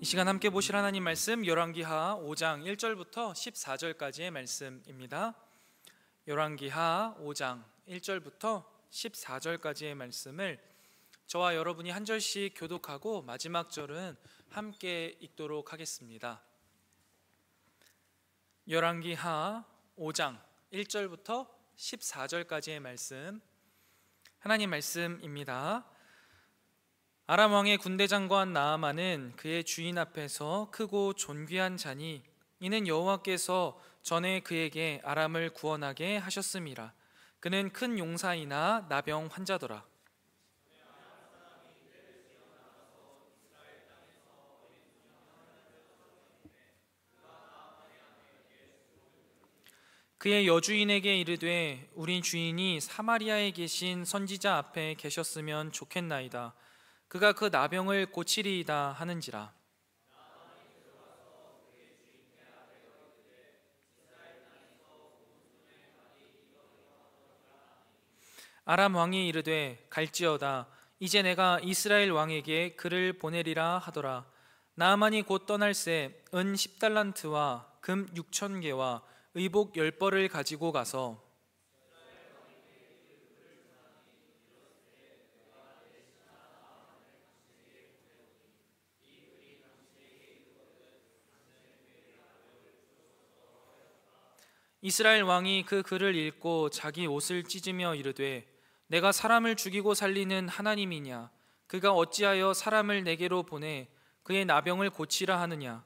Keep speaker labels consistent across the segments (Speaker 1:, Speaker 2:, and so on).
Speaker 1: 이 시간 함께 보실 하나님 말씀 열왕기하 5장 1절부터 14절까지의 말씀입니다. 열왕기하 5장 1절부터 14절까지의 말씀을 저와 여러분이 한 절씩 교독하고 마지막 절은 함께 읽도록 하겠습니다. 열왕기하 5장 1절부터 14절까지의 말씀, 하나님 말씀입니다. 아람 왕의 군대 장관 나아만은 그의 주인 앞에서 크고 존귀한 자니 이는 여호와께서 전에 그에게 아람을 구원하게 하셨음이라. 그는 큰 용사이나 나병 환자더라. 그의 여주인에게 이르되 우리 주인이 사마리아에 계신 선지자 앞에 계셨으면 좋겠나이다. 그가 그 나병을 고치리이다 하는지라. 아람 왕이 이르되 갈지어다. 이제 내가 이스라엘 왕에게 그를 보내리라 하더라. 나아만이 곧 떠날새 은 10달란트와 금 6,000개와 의복 10벌을 가지고 가서 이스라엘 왕이 그 글을 읽고 자기 옷을 찢으며 이르되 내가 사람을 죽이고 살리는 하나님이냐? 그가 어찌하여 사람을 내게로 보내 그의 나병을 고치라 하느냐?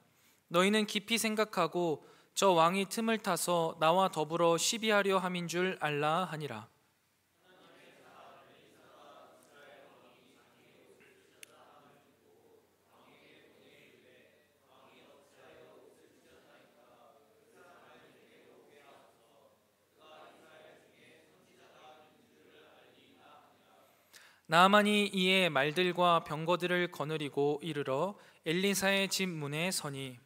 Speaker 1: 너희는 깊이 생각하고 저 왕이 틈을 타서 나와 더불어 시비하려 함인 줄 알라 하니라. 나아만이 이에 말들과 병거들을 거느리고 이르러 엘리사의 집 문에 서니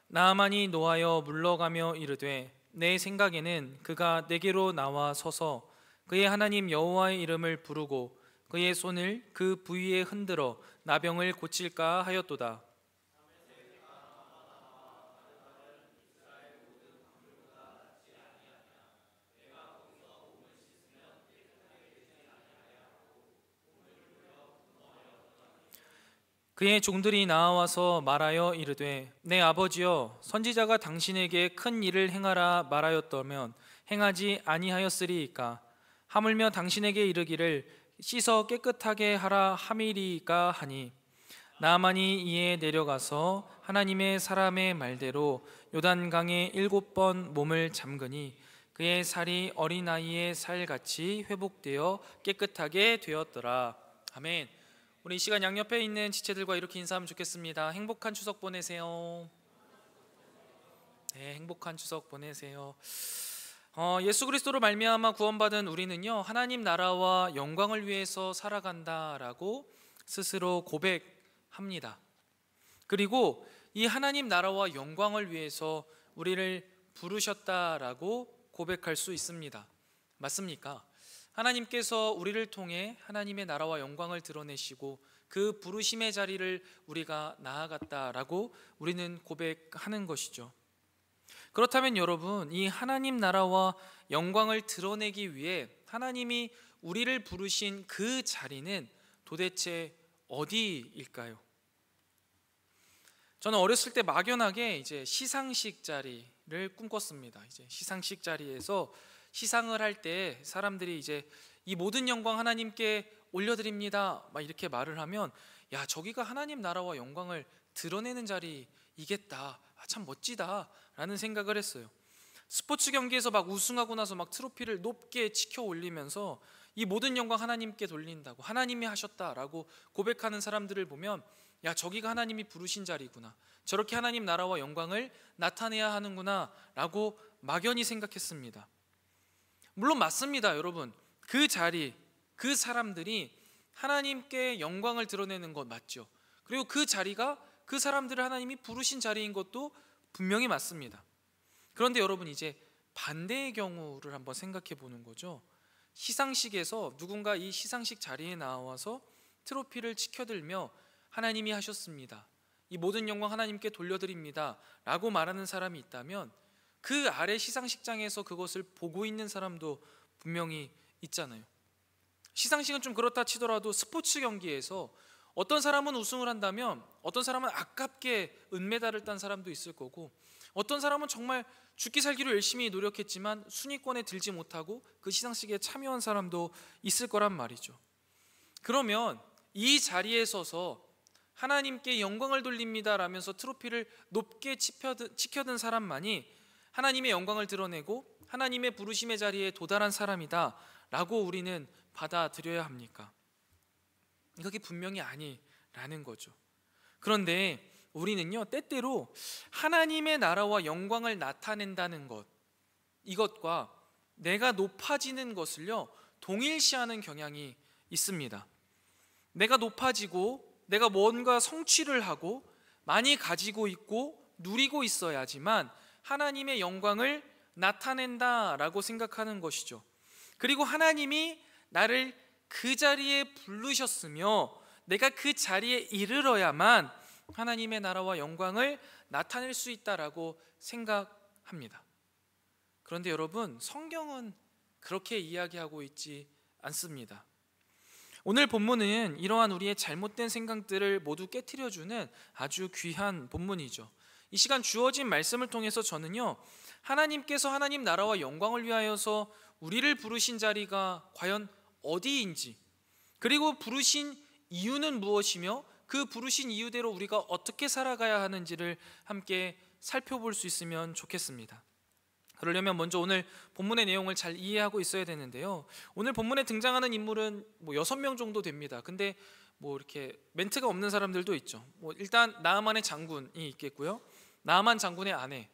Speaker 1: 나아만이 노하여 물러가며 이르되 내 생각에는 그가 내게로 나와 서서 그의 하나님 여호와의 이름을 부르고 그의 손을 그 부위에 흔들어 나병을 고칠까 하였도다. 그의 종들이 나와서 말하여 이르되 내 아버지여 선지자가 당신에게 큰 일을 행하라 말하였다면 행하지 아니하였으리이까? 하물며 당신에게 이르기를 씻어 깨끗하게 하라 함이리이까 하니 나아만이 이에 내려가서 하나님의 사람의 말대로 요단강에 7번 몸을 잠그니 그의 살이 어린아이의 살같이 회복되어 깨끗하게 되었더라. 아멘. 우리 이 시간 양옆에 있는 지체들과 이렇게 인사하면 좋겠습니다. 행복한 추석 보내세요. 네, 행복한 추석 보내세요. 예수 그리스도로 말미암아 구원받은 우리는요, 하나님 나라와 영광을 위해서 살아간다라고 스스로 고백합니다. 그리고 이 하나님 나라와 영광을 위해서 우리를 부르셨다라고 고백할 수 있습니다. 맞습니까? 하나님께서 우리를 통해 하나님의 나라와 영광을 드러내시고 그 부르심의 자리를 우리가 나아갔다라고 우리는 고백하는 것이죠. 그렇다면 여러분, 이 하나님 나라와 영광을 드러내기 위해 하나님이 우리를 부르신 그 자리는 도대체 어디일까요? 저는 어렸을 때 막연하게 이제 시상식 자리를 꿈꿨습니다. 이제 시상식 자리에서 시상을 할 때 사람들이 이제 이 모든 영광 하나님께 올려드립니다 막 이렇게 말을 하면 야, 저기가 하나님 나라와 영광을 드러내는 자리이겠다, 참 멋지다 라는 생각을 했어요. 스포츠 경기에서 막 우승하고 나서 막 트로피를 높게 치켜 올리면서 이 모든 영광 하나님께 돌린다고, 하나님이 하셨다라고 고백하는 사람들을 보면 야, 저기가 하나님이 부르신 자리구나, 저렇게 하나님 나라와 영광을 나타내야 하는구나 라고 막연히 생각했습니다. 물론 맞습니다, 여러분. 그 자리, 그 사람들이 하나님께 영광을 드러내는 것 맞죠. 그리고 그 자리가 그 사람들을 하나님이 부르신 자리인 것도 분명히 맞습니다. 그런데 여러분, 이제 반대의 경우를 한번 생각해 보는 거죠. 시상식에서 누군가 이 시상식 자리에 나와서 트로피를 치켜들며 하나님이 하셨습니다, 이 모든 영광 하나님께 돌려드립니다 라고 말하는 사람이 있다면 그 아래 시상식장에서 그것을 보고 있는 사람도 분명히 있잖아요. 시상식은 좀 그렇다 치더라도 스포츠 경기에서 어떤 사람은 우승을 한다면 어떤 사람은 아깝게 은메달을 딴 사람도 있을 거고, 어떤 사람은 정말 죽기 살기로 열심히 노력했지만 순위권에 들지 못하고 그 시상식에 참여한 사람도 있을 거란 말이죠. 그러면 이 자리에 서서 하나님께 영광을 돌립니다 라면서 트로피를 높게 치켜든 사람만이 하나님의 영광을 드러내고 하나님의 부르심의 자리에 도달한 사람이다 라고 우리는 받아들여야 합니까? 그게 분명히 아니라는 거죠. 그런데 우리는요, 때때로 하나님의 나라와 영광을 나타낸다는 것, 이것과 내가 높아지는 것을요 동일시하는 경향이 있습니다. 내가 높아지고 내가 뭔가 성취를 하고 많이 가지고 있고 누리고 있어야지만 하나님의 영광을 나타낸다라고 생각하는 것이죠. 그리고 하나님이 나를 그 자리에 부르셨으며 내가 그 자리에 이르러야만 하나님의 나라와 영광을 나타낼 수 있다라고 생각합니다. 그런데 여러분, 성경은 그렇게 이야기하고 있지 않습니다. 오늘 본문은 이러한 우리의 잘못된 생각들을 모두 깨트려주는 아주 귀한 본문이죠. 이 시간 주어진 말씀을 통해서 저는요, 하나님께서 하나님 나라와 영광을 위하여서 우리를 부르신 자리가 과연 어디인지, 그리고 부르신 이유는 무엇이며 그 부르신 이유대로 우리가 어떻게 살아가야 하는지를 함께 살펴볼 수 있으면 좋겠습니다. 그러려면 먼저 오늘 본문의 내용을 잘 이해하고 있어야 되는데요, 오늘 본문에 등장하는 인물은 6명 정도 됩니다. 근데 이렇게 멘트가 없는 사람들도 있죠. 일단 나아만의 장군이 있겠고요, 나아만 장군의 아내,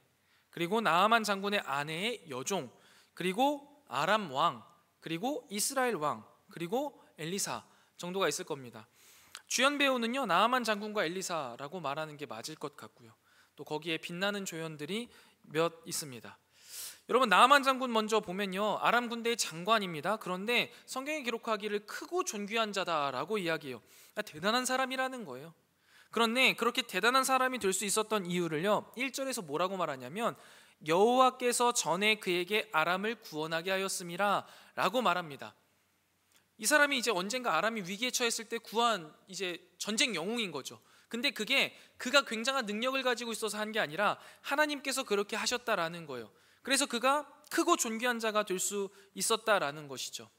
Speaker 1: 그리고 나아만 장군의 아내의 여종, 그리고 아람 왕, 그리고 이스라엘 왕, 그리고 엘리사 정도가 있을 겁니다. 주연 배우는요, 나아만 장군과 엘리사라고 말하는 게 맞을 것 같고요, 또 거기에 빛나는 조연들이 몇 있습니다. 여러분, 나아만 장군 먼저 보면요, 아람 군대의 장관입니다. 그런데 성경에 기록하기를 크고 존귀한 자다라고 이야기해요. 대단한 사람이라는 거예요. 그런데 그렇게 대단한 사람이 될 수 있었던 이유를요, 1절에서 뭐라고 말하냐면 여호와께서 전에 그에게 아람을 구원하게 하였음이라 라고 말합니다. 이 사람이 이제 언젠가 아람이 위기에 처했을 때 구한 이제 전쟁 영웅인 거죠. 근데 그게 그가 굉장한 능력을 가지고 있어서 한 게 아니라 하나님께서 그렇게 하셨다라는 거예요. 그래서 그가 크고 존귀한 자가 될 수 있었다라는 것이죠.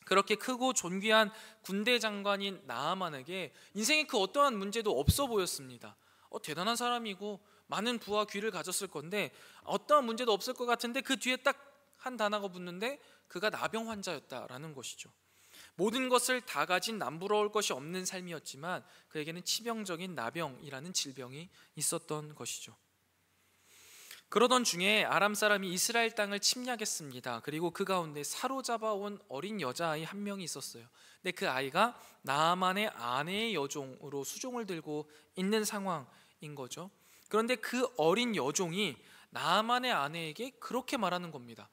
Speaker 1: 그렇게 크고 존귀한 군대 장관인 나아만에게 인생에 그 어떠한 문제도 없어 보였습니다. 대단한 사람이고 많은 부와 귀를 가졌을 건데 어떠한 문제도 없을 것 같은데 그 뒤에 딱 한 단어가 붙는데 그가 나병 환자였다라는 것이죠. 모든 것을 다 가진 남부러울 것이 없는 삶이었지만 그에게는 치명적인 나병이라는 질병이 있었던 것이죠. 그러던 중에 아람 사람이 이스라엘 땅을 침략했습니다. 그리고 그 가운데 사로잡아온 어린 여자아이 한 명이 있었어요. 근데 그 아이가 나아만의 아내의 여종으로 수종을 들고 있는 상황인 거죠. 그런데 그 어린 여종이 나아만의 아내에게 그렇게 말하는 겁니다.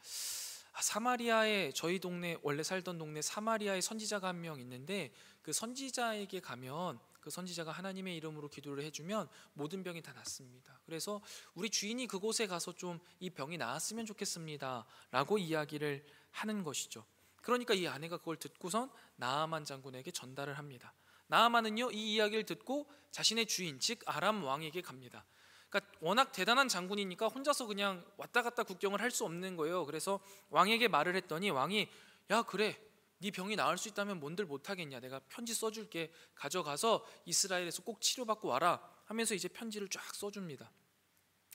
Speaker 1: 사마리아에, 저희 동네 원래 살던 동네 사마리아에 선지자가 한 명 있는데 그 선지자에게 가면 그 선지자가 하나님의 이름으로 기도를 해주면 모든 병이 다 낫습니다. 그래서 우리 주인이 그곳에 가서 좀 이 병이 나았으면 좋겠습니다 라고 이야기를 하는 것이죠. 그러니까 이 아내가 그걸 듣고선 나아만 장군에게 전달을 합니다. 나아만은요, 이 이야기를 듣고 자신의 주인 즉 아람 왕에게 갑니다. 그러니까 워낙 대단한 장군이니까 혼자서 그냥 왔다 갔다 국경을 할 수 없는 거예요. 그래서 왕에게 말을 했더니 왕이 야 그래, 네 병이 나을 수 있다면 뭔들 못하겠냐, 내가 편지 써줄게, 가져가서 이스라엘에서 꼭 치료받고 와라 하면서 이제 편지를 쫙 써줍니다.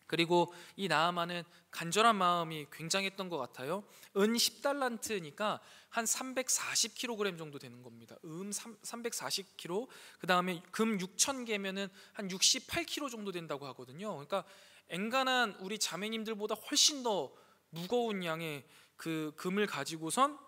Speaker 1: 그리고 이 나아만은 간절한 마음이 굉장했던 것 같아요. 은 10달란트니까 한 340kg 정도 되는 겁니다. 340kg, 그 다음에 금 6,000개면은 한 68kg 정도 된다고 하거든요. 그러니까 엔간한 우리 자매님들보다 훨씬 더 무거운 양의 그 금을 가지고선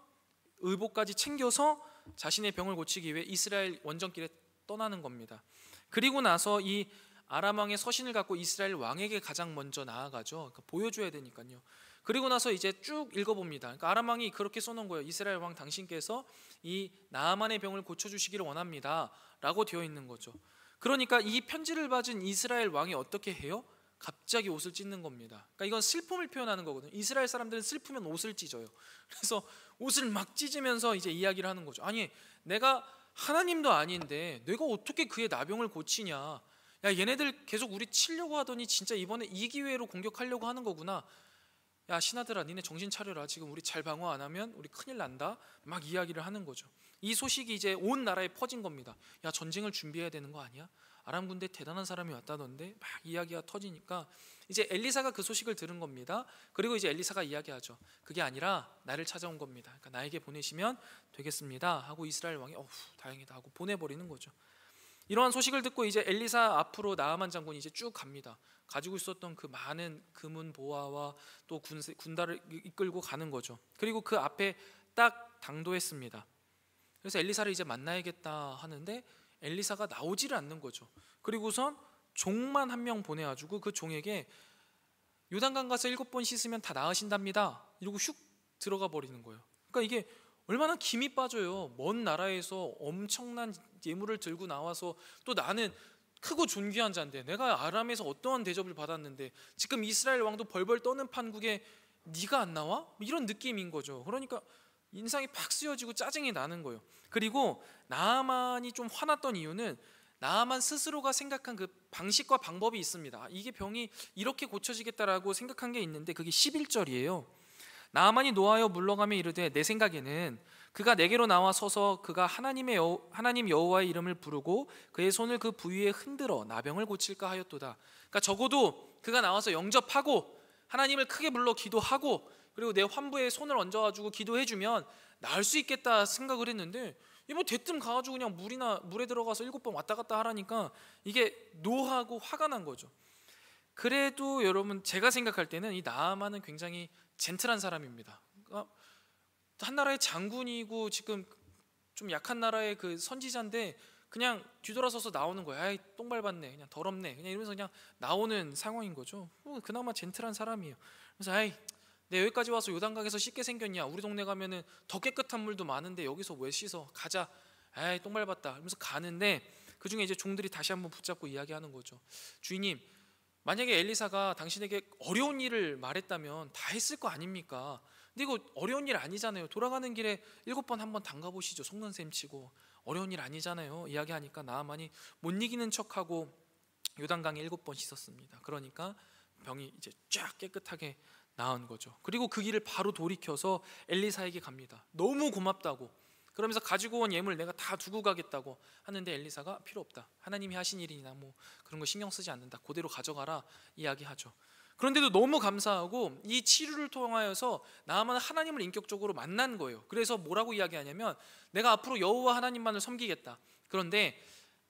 Speaker 1: 의복까지 챙겨서 자신의 병을 고치기 위해 이스라엘 원정길에 떠나는 겁니다. 그리고 나서 이 아람 왕의 서신을 갖고 이스라엘 왕에게 가장 먼저 나아가죠. 그러니까 보여줘야 되니까요. 그리고 나서 이제 쭉 읽어봅니다. 그러니까 아람 왕이 그렇게 써놓은 거예요. 이스라엘 왕 당신께서 이 나아만의 병을 고쳐주시기를 원합니다 라고 되어 있는 거죠. 그러니까 이 편지를 받은 이스라엘 왕이 어떻게 해요? 갑자기 옷을 찢는 겁니다. 그러니까 이건 슬픔을 표현하는 거거든요. 이스라엘 사람들은 슬프면 옷을 찢어요. 그래서 옷을 막 찢으면서 이제 이야기를 하는 거죠. 아니, 내가 하나님도 아닌데 내가 어떻게 그의 나병을 고치냐. 야, 얘네들 계속 우리 치려고 하더니 진짜 이번에 이 기회로 공격하려고 하는 거구나. 야, 신하들아, 니네 정신 차려라. 지금 우리 잘 방어 안 하면 우리 큰일 난다. 막 이야기를 하는 거죠. 이 소식이 이제 온 나라에 퍼진 겁니다. 야, 전쟁을 준비해야 되는 거 아니야? 아람 군대 대단한 사람이 왔다던데. 막 이야기가 터지니까 이제 엘리사가 그 소식을 들은 겁니다. 그리고 이제 엘리사가 이야기하죠. 그게 아니라 나를 찾아온 겁니다. 그러니까 나에게 보내시면 되겠습니다 하고 이스라엘 왕이 다행이다 하고 보내버리는 거죠. 이러한 소식을 듣고 이제 엘리사 앞으로 나아만 장군이 이제 쭉 갑니다. 가지고 있었던 그 많은 금은 보화와 또 군단을 이끌고 가는 거죠. 그리고 그 앞에 딱 당도했습니다. 그래서 엘리사를 이제 만나야겠다 하는데 엘리사가 나오지를 않는 거죠. 그리고선 종만 한 명 보내가지고 그 종에게 요단강 가서 7번 씻으면 다 나으신답니다 이러고 슉 들어가 버리는 거예요. 그러니까 이게 얼마나 김이 빠져요. 먼 나라에서 엄청난 예물을 들고 나와서 또 나는 크고 존귀한 자인데 내가 아람에서 어떠한 대접을 받았는데 지금 이스라엘 왕도 벌벌 떠는 판국에 네가 안 나와? 이런 느낌인 거죠. 그러니까 인상이 팍 쓰여지고 짜증이 나는 거예요. 그리고 나아만이 좀 화났던 이유는 나아만 스스로가 생각한 그 방식과 방법이 있습니다. 이게 병이 이렇게 고쳐지겠다라고 생각한 게 있는데 그게 11절이에요. 나아만이 노하여 물러가며 이르되 내 생각에는 그가 내게로 나와 서서 그가 하나님 여호와의 이름을 부르고 그의 손을 그 부위에 흔들어 나병을 고칠까 하였도다. 그러니까 적어도 그가 나와서 영접하고 하나님을 크게 불러 기도하고 그리고 내 환부에 손을 얹어가지고 기도해주면 나을 수 있겠다 생각을 했는데 뭐 대뜸 가가지고 그냥 물에 들어가서 7번 왔다 갔다 하라니까 이게 노하고 화가 난 거죠. 그래도 여러분 제가 생각할 때는 이 나아만은 굉장히 젠틀한 사람입니다. 그러니까 한 나라의 장군이고 지금 좀 약한 나라의 그 선지자인데 그냥 뒤돌아서서 나오는 거야. 아이, 똥 밟았네, 그냥 더럽네, 그냥 이러면서 그냥 나오는 상황인 거죠. 그나마 젠틀한 사람이에요. 그래서 아이, 내 여기까지 와서 요단강에서 씻게 생겼냐? 우리 동네 가면은 더 깨끗한 물도 많은데 여기서 왜 씻어? 가자. 아이, 똥 밟았다. 이러면서 가는데 그 중에 이제 종들이 다시 한번 붙잡고 이야기하는 거죠. 주인님, 만약에 엘리사가 당신에게 어려운 일을 말했다면 다 했을 거 아닙니까? 근데 이거 어려운 일 아니잖아요. 돌아가는 길에 7번 한번 담가보시죠. 속는셈 치고. 어려운 일 아니잖아요. 이야기하니까 나아만이 못 이기는 척하고 요단강에 7번 씻었습니다. 그러니까 병이 이제 쫙 깨끗하게 나은 거죠. 그리고 그 길을 바로 돌이켜서 엘리사에게 갑니다. 너무 고맙다고, 그러면서 가지고 온 예물 내가 다 두고 가겠다고 하는데 엘리사가 필요 없다. 하나님이 하신 일이나 뭐 그런 거 신경 쓰지 않는다. 그대로 가져가라 이야기하죠. 그런데도 너무 감사하고 이 치료를 통하여서 나아만은 하나님을 인격적으로 만난 거예요. 그래서 뭐라고 이야기하냐면 내가 앞으로 여호와 하나님만을 섬기겠다. 그런데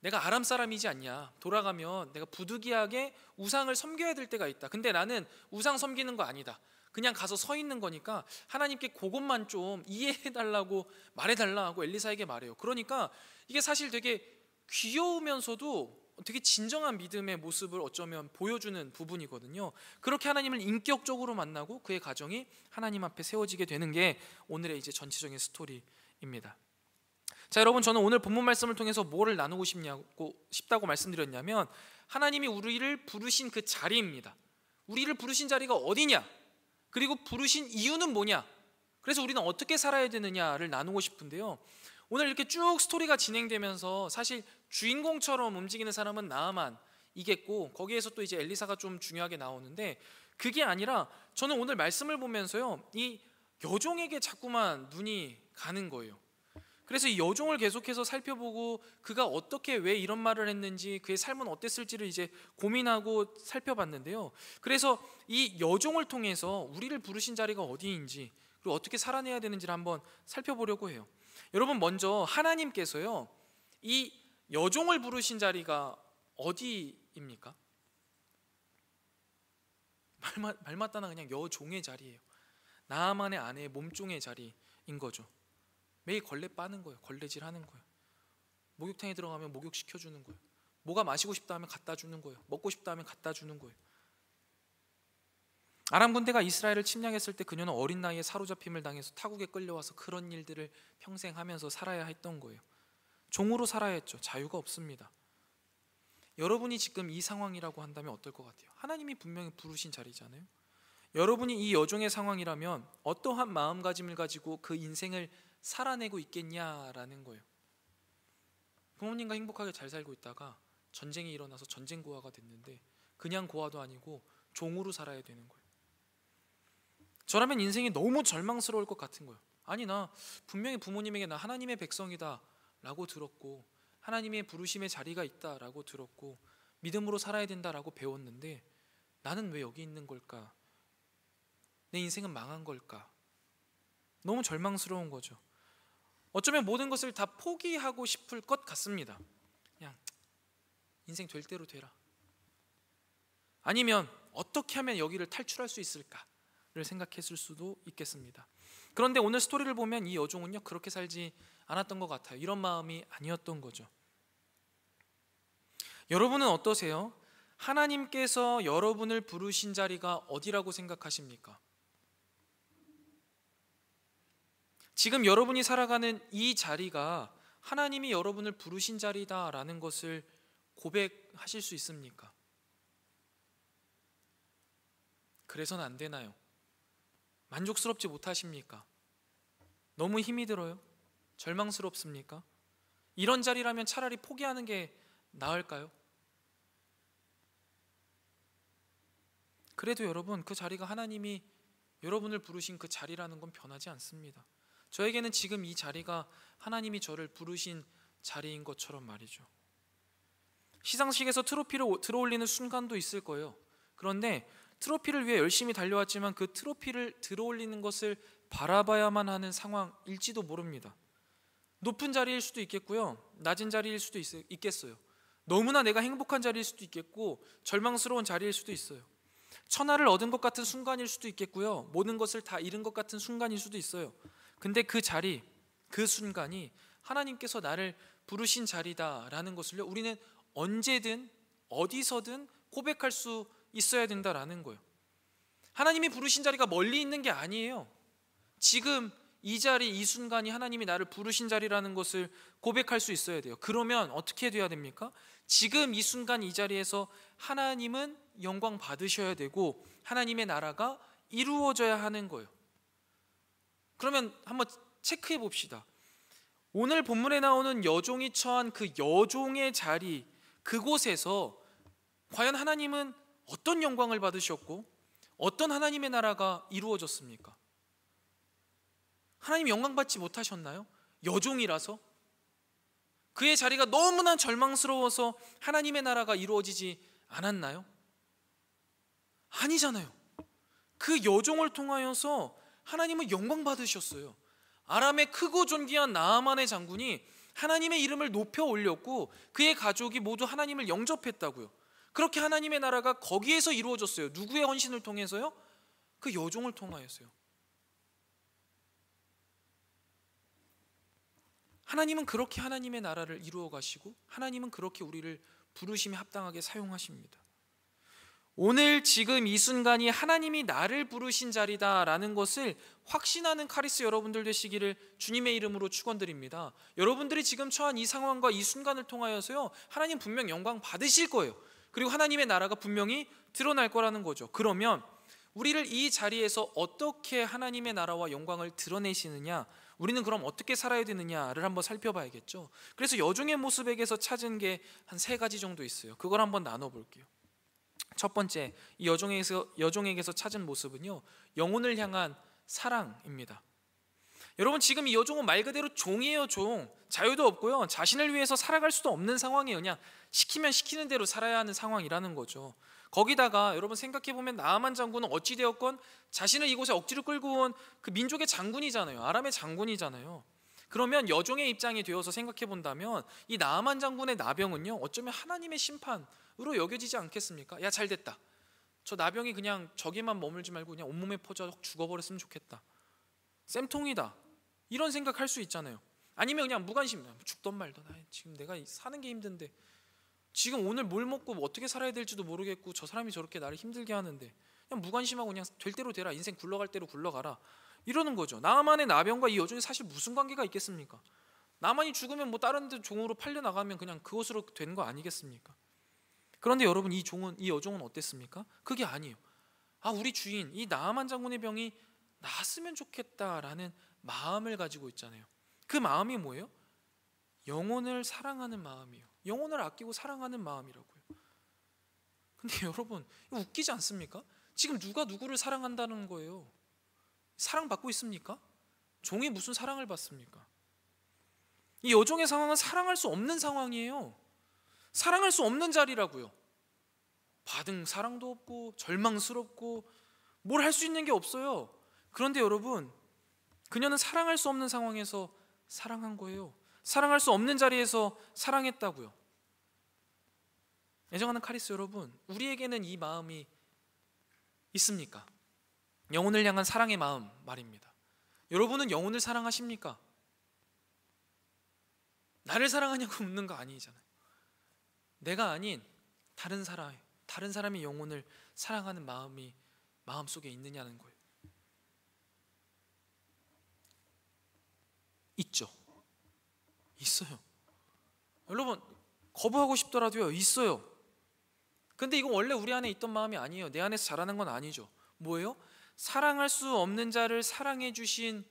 Speaker 1: 내가 아람 사람이지 않냐. 돌아가면 내가 부득이하게 우상을 섬겨야 될 때가 있다. 근데 나는 우상 섬기는 거 아니다. 그냥 가서 서 있는 거니까 하나님께 그것만 좀 이해해달라고 말해달라 하고 엘리사에게 말해요. 그러니까 이게 사실 되게 귀여우면서도 되게 진정한 믿음의 모습을 어쩌면 보여주는 부분이거든요. 그렇게 하나님을 인격적으로 만나고 그의 가정이 하나님 앞에 세워지게 되는 게 오늘의 이제 전체적인 스토리입니다. 자, 여러분, 저는 오늘 본문 말씀을 통해서 뭐를 나누고 싶다고 말씀드렸냐면 하나님이 우리를 부르신 그 자리입니다. 우리를 부르신 자리가 어디냐? 그리고 부르신 이유는 뭐냐? 그래서 우리는 어떻게 살아야 되느냐를 나누고 싶은데요. 오늘 이렇게 쭉 스토리가 진행되면서 사실 주인공처럼 움직이는 사람은 나아만이겠고 거기에서 또 이제 엘리사가 좀 중요하게 나오는데 그게 아니라 저는 오늘 말씀을 보면서요, 이 여종에게 자꾸만 눈이 가는 거예요. 그래서 이 여종을 계속해서 살펴보고 그가 어떻게 왜 이런 말을 했는지 그의 삶은 어땠을지를 이제 고민하고 살펴봤는데요. 그래서 이 여종을 통해서 우리를 부르신 자리가 어디인지 그리고 어떻게 살아내야 되는지를 한번 살펴보려고 해요. 여러분, 먼저 하나님께서요, 이 여종을 부르신 자리가 어디입니까? 말맞다나 그냥 여종의 자리예요. 나아만의 아내의 몸종의 자리인 거죠. 매일 걸레 빠는 거예요. 걸레질 하는 거예요. 목욕탕에 들어가면 목욕 시켜주는 거예요. 뭐가 마시고 싶다 하면 갖다 주는 거예요. 먹고 싶다 하면 갖다 주는 거예요. 아람 군대가 이스라엘을 침략했을 때 그녀는 어린 나이에 사로잡힘을 당해서 타국에 끌려와서 그런 일들을 평생 하면서 살아야 했던 거예요. 종으로 살아야 했죠. 자유가 없습니다. 여러분이 지금 이 상황이라고 한다면 어떨 것 같아요? 하나님이 분명히 부르신 자리잖아요. 여러분이 이 여종의 상황이라면 어떠한 마음가짐을 가지고 그 인생을 살아내고 있겠냐라는 거예요. 부모님과 행복하게 잘 살고 있다가 전쟁이 일어나서 전쟁 고아가 됐는데 그냥 고아도 아니고 종으로 살아야 되는 거예요. 저라면 인생이 너무 절망스러울 것 같은 거예요. 아니, 나 분명히 부모님에게 나 하나님의 백성이다 라고 들었고, 하나님의 부르심의 자리가 있다 라고 들었고, 믿음으로 살아야 된다 라고 배웠는데 나는 왜 여기 있는 걸까? 내 인생은 망한 걸까? 너무 절망스러운 거죠. 어쩌면 모든 것을 다 포기하고 싶을 것 같습니다. 그냥 인생 될 대로 되라. 아니면 어떻게 하면 여기를 탈출할 수 있을까를 생각했을 수도 있겠습니다. 그런데 오늘 스토리를 보면 이 여종은요, 그렇게 살지 않았던 것 같아요. 이런 마음이 아니었던 거죠. 여러분은 어떠세요? 하나님께서 여러분을 부르신 자리가 어디라고 생각하십니까? 지금 여러분이 살아가는 이 자리가 하나님이 여러분을 부르신 자리다라는 것을 고백하실 수 있습니까? 그래서는 안 되나요? 만족스럽지 못하십니까? 너무 힘이 들어요? 절망스럽습니까? 이런 자리라면 차라리 포기하는 게 나을까요? 그래도 여러분, 그 자리가 하나님이 여러분을 부르신 그 자리라는 건 변하지 않습니다. 저에게는 지금 이 자리가 하나님이 저를 부르신 자리인 것처럼 말이죠. 시상식에서 트로피를 들어올리는 순간도 있을 거예요. 그런데 트로피를 위해 열심히 달려왔지만 그 트로피를 들어올리는 것을 바라봐야만 하는 상황일지도 모릅니다. 높은 자리일 수도 있겠고요, 낮은 자리일 수도 있겠어요. 너무나 내가 행복한 자리일 수도 있겠고 절망스러운 자리일 수도 있어요. 천하를 얻은 것 같은 순간일 수도 있겠고요, 모든 것을 다 잃은 것 같은 순간일 수도 있어요. 근데 그 자리, 그 순간이 하나님께서 나를 부르신 자리다라는 것을요, 우리는 언제든 어디서든 고백할 수 있어야 된다라는 거예요. 하나님이 부르신 자리가 멀리 있는 게 아니에요. 지금 이 자리, 이 순간이 하나님이 나를 부르신 자리라는 것을 고백할 수 있어야 돼요. 그러면 어떻게 돼야 됩니까? 지금 이 순간 이 자리에서 하나님은 영광 받으셔야 되고 하나님의 나라가 이루어져야 하는 거예요. 그러면 한번 체크해 봅시다. 오늘 본문에 나오는 여종이 처한 그 여종의 자리, 그곳에서 과연 하나님은 어떤 영광을 받으셨고 어떤 하나님의 나라가 이루어졌습니까? 하나님 영광 받지 못하셨나요? 여종이라서? 그의 자리가 너무나 절망스러워서 하나님의 나라가 이루어지지 않았나요? 아니잖아요. 그 여종을 통하여서 하나님은 영광 받으셨어요. 아람의 크고 존귀한 나아만의 장군이 하나님의 이름을 높여 올렸고 그의 가족이 모두 하나님을 영접했다고요. 그렇게 하나님의 나라가 거기에서 이루어졌어요. 누구의 헌신을 통해서요? 그 여종을 통하여서요. 하나님은 그렇게 하나님의 나라를 이루어 가시고 하나님은 그렇게 우리를 부르심에 합당하게 사용하십니다. 오늘 지금 이 순간이 하나님이 나를 부르신 자리다라는 것을 확신하는 카리스 여러분들 되시기를 주님의 이름으로 축원드립니다. 여러분들이 지금 처한 이 상황과 이 순간을 통하여서요, 하나님 분명 영광 받으실 거예요. 그리고 하나님의 나라가 분명히 드러날 거라는 거죠. 그러면 우리를 이 자리에서 어떻게 하나님의 나라와 영광을 드러내시느냐, 우리는 그럼 어떻게 살아야 되느냐를 한번 살펴봐야겠죠. 그래서 여종의 모습에게서 찾은 게 한 3가지 정도 있어요. 그걸 한번 나눠볼게요. 첫 번째, 이 여종에게서 찾은 모습은요, 영혼을 향한 사랑입니다. 여러분, 지금 이 여종은 말 그대로 종이에요. 종. 자유도 없고요, 자신을 위해서 살아갈 수도 없는 상황이에요. 그냥 시키면 시키는 대로 살아야 하는 상황이라는 거죠. 거기다가 여러분 생각해보면 나아만 장군은 어찌되었건 자신을 이곳에 억지로 끌고 온 그 민족의 장군이잖아요. 아람의 장군이잖아요. 그러면 여종의 입장이 되어서 생각해본다면 이 나아만 장군의 나병은요, 어쩌면 하나님의 심판으로 여겨지지 않겠습니까? 야, 잘됐다. 저 나병이 그냥 저기만 머물지 말고 그냥 온몸에 퍼져 죽어버렸으면 좋겠다. 쌤통이다. 이런 생각할 수 있잖아요. 아니면 그냥 무관심, 죽던 말던, 지금 내가 사는 게 힘든데, 지금 오늘 뭘 먹고 어떻게 살아야 될지도 모르겠고 저 사람이 저렇게 나를 힘들게 하는데 그냥 무관심하고 그냥 될 대로 되라, 인생 굴러갈 대로 굴러가라 이러는 거죠. 나만의 나병과 이 여종이 사실 무슨 관계가 있겠습니까? 나만이 죽으면 뭐 다른 데 종으로 팔려 나가면 그냥 그것으로 된 거 아니겠습니까? 그런데 여러분, 이 여종은 어땠습니까? 그게 아니에요. 우리 주인 이 나아만 장군의 병이 나았으면 좋겠다라는 마음을 가지고 있잖아요. 그 마음이 뭐예요? 영혼을 사랑하는 마음이에요. 영혼을 아끼고 사랑하는 마음이라고요. 근데 여러분, 이거 웃기지 않습니까? 지금 누가 누구를 사랑한다는 거예요? 사랑받고 있습니까? 종이 무슨 사랑을 받습니까? 이 여종의 상황은 사랑할 수 없는 상황이에요. 사랑할 수 없는 자리라고요. 받은 사랑도 없고 절망스럽고 뭘 할 수 있는 게 없어요. 그런데 여러분, 그녀는 사랑할 수 없는 상황에서 사랑한 거예요. 사랑할 수 없는 자리에서 사랑했다고요. 애정하는 카리스 여러분, 우리에게는 이 마음이 있습니까? 영혼을 향한 사랑의 마음 말입니다. 여러분은 영혼을 사랑하십니까? 나를 사랑하냐고 묻는 거 아니잖아요. 내가 아닌 다른 사람의 영혼을 사랑하는 마음이 마음속에 있느냐는 거예요. 있죠. 있어요. 여러분, 거부하고 싶더라도요, 있어요. 근데 이건 원래 우리 안에 있던 마음이 아니에요. 내 안에서 자라는 건 아니죠. 뭐예요? 사랑할 수 없는 자를 사랑해 주신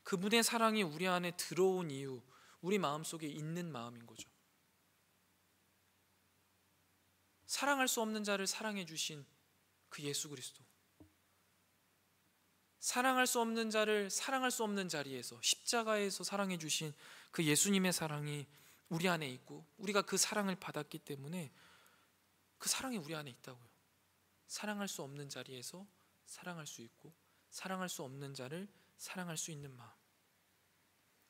Speaker 1: 그분의 사랑이 우리 안에 들어온 이유, 우리 마음속에 있는 마음인 거죠. 사랑할 수 없는 자를 사랑해 주신 그 예수 그리스도, 사랑할 수 없는 자를 사랑할 수 없는 자리에서 십자가에서 사랑해 주신 그 예수님의 사랑이 우리 안에 있고, 우리가 그 사랑을 받았기 때문에 그 사랑이 우리 안에 있다고요. 사랑할 수 없는 자리에서 사랑할 수 있고, 사랑할 수 없는 자를 사랑할 수 있는 마음.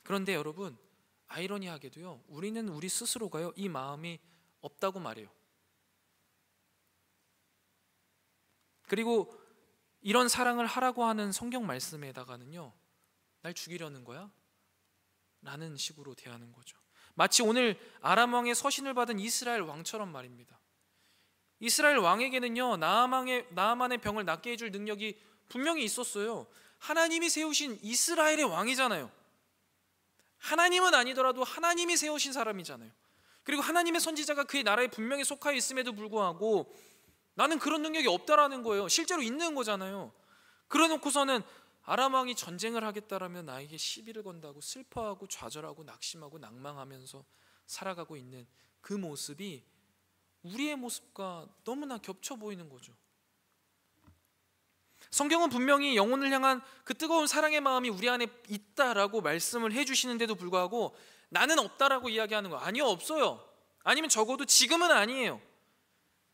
Speaker 1: 그런데 여러분, 아이러니하게도요, 우리는 우리 스스로가요, 이 마음이 없다고 말해요. 그리고 이런 사랑을 하라고 하는 성경 말씀에다가는요, 날 죽이려는 거야? 라는 식으로 대하는 거죠. 마치 오늘 아람 왕의 서신을 받은 이스라엘 왕처럼 말입니다. 이스라엘 왕에게는요, 나아만의 병을 낫게 해줄 능력이 분명히 있었어요. 하나님이 세우신 이스라엘의 왕이잖아요. 하나님은 아니더라도 하나님이 세우신 사람이잖아요. 그리고 하나님의 선지자가 그의 나라에 분명히 속하여 있음에도 불구하고 나는 그런 능력이 없다라는 거예요. 실제로 있는 거잖아요. 그러놓고서는 아람 왕이 전쟁을 하겠다라면 나에게 시비를 건다고 슬퍼하고 좌절하고 낙심하고 낭망하면서 살아가고 있는 그 모습이 우리의 모습과 너무나 겹쳐 보이는 거죠. 성경은 분명히 영혼을 향한 그 뜨거운 사랑의 마음이 우리 안에 있다라고 말씀을 해주시는데도 불구하고 나는 없다라고 이야기하는 거 아니요, 없어요. 아니면 적어도 지금은 아니에요.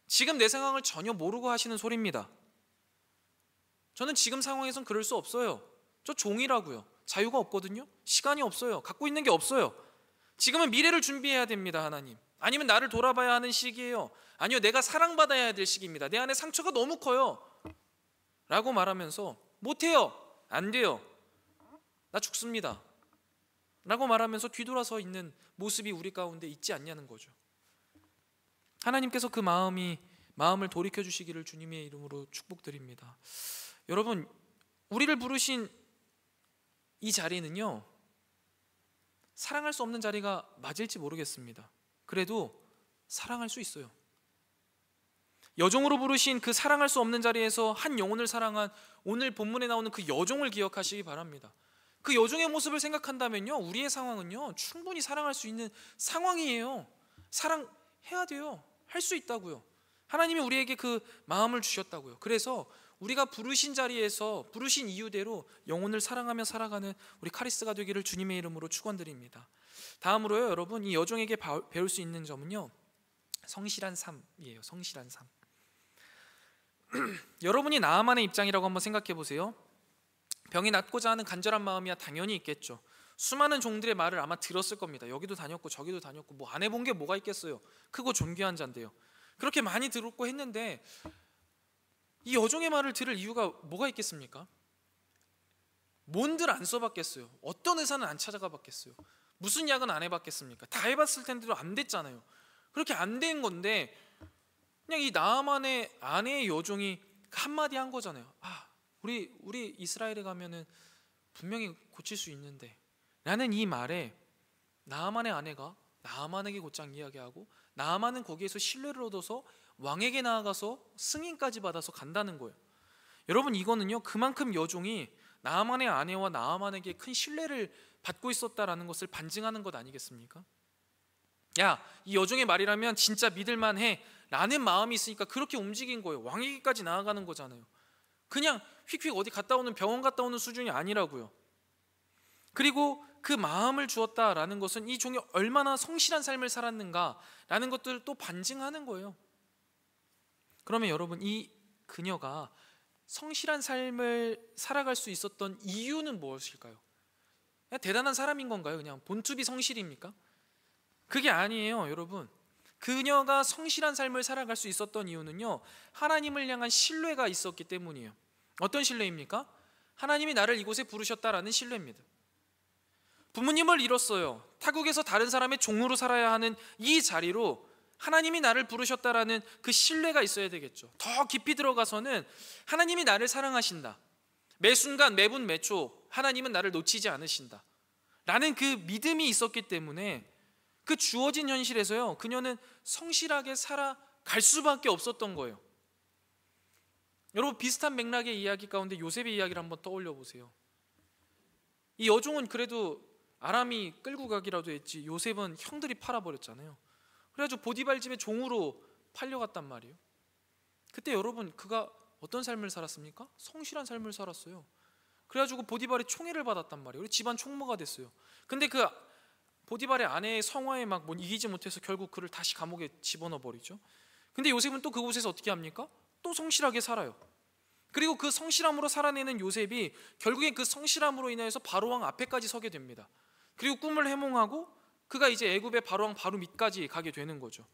Speaker 1: 지금 내 상황을 전혀 모르고 하시는 소리입니다. 저는 지금 상황에선 그럴 수 없어요. 저 종이라고요. 자유가 없거든요. 시간이 없어요. 갖고 있는 게 없어요. 지금은 미래를 준비해야 됩니다, 하나님. 아니면 나를 돌아봐야 하는 시기예요. 아니요, 내가 사랑받아야 될 시기입니다. 내 안에 상처가 너무 커요 라고 말하면서 못해요, 안 돼요, 나 죽습니다 라고 말하면서 뒤돌아서 있는 모습이 우리 가운데 있지 않냐는 거죠. 하나님께서 그 마음을 돌이켜 주시기를 주님의 이름으로 축복드립니다. 여러분, 우리를 부르신 이 자리는요, 사랑할 수 없는 자리가 맞을지 모르겠습니다. 그래도 사랑할 수 있어요. 여종으로 부르신 그 사랑할 수 없는 자리에서 한 영혼을 사랑한 오늘 본문에 나오는 그 여종을 기억하시기 바랍니다. 그 여종의 모습을 생각한다면요, 우리의 상황은요, 충분히 사랑할 수 있는 상황이에요. 사랑해야 돼요. 할 수 있다고요. 하나님이 우리에게 그 마음을 주셨다고요. 그래서 우리가 부르신 자리에서 부르신 이유대로 영혼을 사랑하며 살아가는 우리 카리스가 되기를 주님의 이름으로 축원드립니다. 다음으로요, 여러분, 이 여종에게 배울 수 있는 점은요, 성실한 삶이에요. 성실한 삶. 여러분이 나아만의 입장이라고 한번 생각해 보세요. 병이 낫고자 하는 간절한 마음이야 당연히 있겠죠. 수많은 종들의 말을 아마 들었을 겁니다. 여기도 다녔고 저기도 다녔고 뭐 안 해본 게 뭐가 있겠어요. 크고 존귀한 자인데요. 그렇게 많이 들었고 했는데 이 여종의 말을 들을 이유가 뭐가 있겠습니까? 뭔들 안 써봤겠어요. 어떤 의사는 안 찾아가 봤겠어요. 무슨 약은 안 해봤겠습니까? 다 해봤을 텐데도 안 됐잖아요. 그렇게 안 된 건데 그냥 이 나아만의 아내의 여종이 한마디 한 거잖아요. 우리 이스라엘에 가면은 분명히 고칠 수 있는데 라는 이 말에 나아만의 아내가 나아만에게 곧장 이야기하고 나아만은 거기에서 신뢰를 얻어서 왕에게 나아가서 승인까지 받아서 간다는 거예요. 여러분, 이거는요 그만큼 여종이 나아만의 아내와 나아만에게 큰 신뢰를 받고 있었다라는 것을 반증하는 것 아니겠습니까? 야, 이 여종의 말이라면 진짜 믿을만해 라는 마음이 있으니까 그렇게 움직인 거예요. 왕에게까지 나아가는 거잖아요. 그냥 휙휙 어디 갔다 오는, 병원 갔다 오는 수준이 아니라고요. 그리고 그 마음을 주었다라는 것은 이 종이 얼마나 성실한 삶을 살았는가라는 것들을 또 반증하는 거예요. 그러면 여러분, 이 그녀가 성실한 삶을 살아갈 수 있었던 이유는 무엇일까요? 그냥 대단한 사람인 건가요? 그냥 본투비 성실입니까? 그게 아니에요, 여러분. 그녀가 성실한 삶을 살아갈 수 있었던 이유는요, 하나님을 향한 신뢰가 있었기 때문이에요. 어떤 신뢰입니까? 하나님이 나를 이곳에 부르셨다라는 신뢰입니다. 부모님을 잃었어요. 타국에서 다른 사람의 종으로 살아야 하는 이 자리로 하나님이 나를 부르셨다라는 그 신뢰가 있어야 되겠죠. 더 깊이 들어가서는 하나님이 나를 사랑하신다, 매 순간 매분 매초 하나님은 나를 놓치지 않으신다 라는 그 믿음이 있었기 때문에 그 주어진 현실에서요 그녀는 성실하게 살아갈 수밖에 없었던 거예요. 여러분, 비슷한 맥락의 이야기 가운데 요셉의 이야기를 한번 떠올려 보세요. 이 여종은 그래도 아람이 끌고 가기라도 했지 요셉은 형들이 팔아버렸잖아요. 그래가지고 보디발 집의 종으로 팔려갔단 말이에요. 그때 여러분, 그가 어떤 삶을 살았습니까? 성실한 삶을 살았어요. 그래가지고 보디발의 총애를 받았단 말이에요. 우리 집안 총무가 됐어요. 근데 그 보디발의 아내의 성화에 막 이기지 못해서 결국 그를 다시 감옥에 집어넣어 버리죠. 근데 요셉은 또 그곳에서 어떻게 합니까? 또 성실하게 살아요. 그리고 그 성실함으로 살아내는 요셉이 결국엔 그 성실함으로 인해서 바로왕 앞에까지 서게 됩니다. 그리고 꿈을 해몽하고 그가 이제 애굽의 바로왕 바로 밑까지 가게 되는 거죠.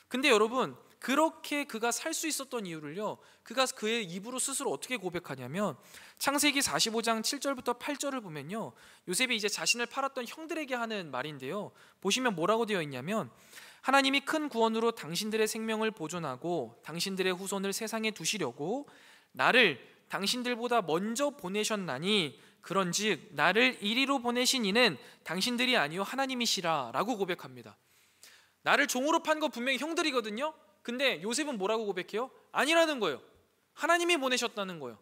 Speaker 1: 근데 여러분, 그렇게 그가 살 수 있었던 이유를요 그가 그의 입으로 스스로 어떻게 고백하냐면 창세기 45장 7절부터 8절을 보면요, 요셉이 이제 자신을 팔았던 형들에게 하는 말인데요, 보시면 뭐라고 되어 있냐면, 하나님이 큰 구원으로 당신들의 생명을 보존하고 당신들의 후손을 세상에 두시려고 나를 당신들보다 먼저 보내셨나니 그런즉 나를 이리로 보내신 이는 당신들이 아니요 하나님이시라 라고 고백합니다. 나를 종으로 판 거 분명히 형들이거든요. 근데 요셉은 뭐라고 고백해요? 아니라는 거예요. 하나님이 보내셨다는 거예요.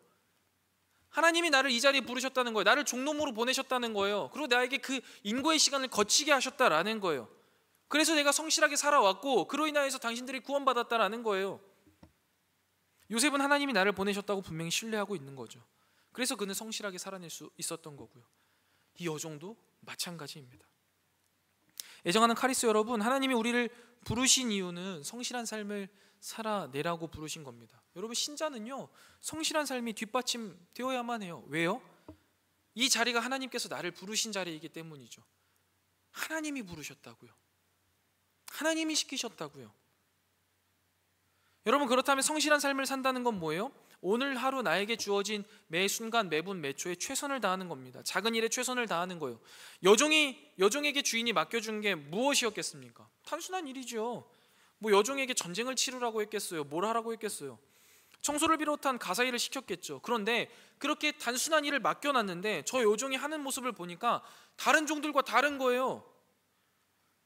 Speaker 1: 하나님이 나를 이 자리에 부르셨다는 거예요. 나를 종놈으로 보내셨다는 거예요. 그리고 나에게 그 인고의 시간을 거치게 하셨다라는 거예요. 그래서 내가 성실하게 살아왔고 그로 인하여서 당신들이 구원받았다라는 거예요. 요셉은 하나님이 나를 보내셨다고 분명히 신뢰하고 있는 거죠. 그래서 그는 성실하게 살아낼 수 있었던 거고요. 이 여종도 마찬가지입니다. 애정하는 카리스 여러분, 하나님이 우리를 부르신 이유는 성실한 삶을 살아내라고 부르신 겁니다. 여러분, 신자는요 성실한 삶이 뒷받침되어야만 해요. 왜요? 이 자리가 하나님께서 나를 부르신 자리이기 때문이죠. 하나님이 부르셨다고요. 하나님이 시키셨다고요. 여러분, 그렇다면 성실한 삶을 산다는 건 뭐예요? 오늘 하루 나에게 주어진 매 순간 매분 매초에 최선을 다하는 겁니다. 작은 일에 최선을 다하는 거예요. 여종에게 주인이 맡겨준 게 무엇이었겠습니까? 단순한 일이죠. 뭐 여종에게 전쟁을 치르라고 했겠어요? 뭘 하라고 했겠어요? 청소를 비롯한 가사일을 시켰겠죠. 그런데 그렇게 단순한 일을 맡겨놨는데 저 여종이 하는 모습을 보니까 다른 종들과 다른 거예요.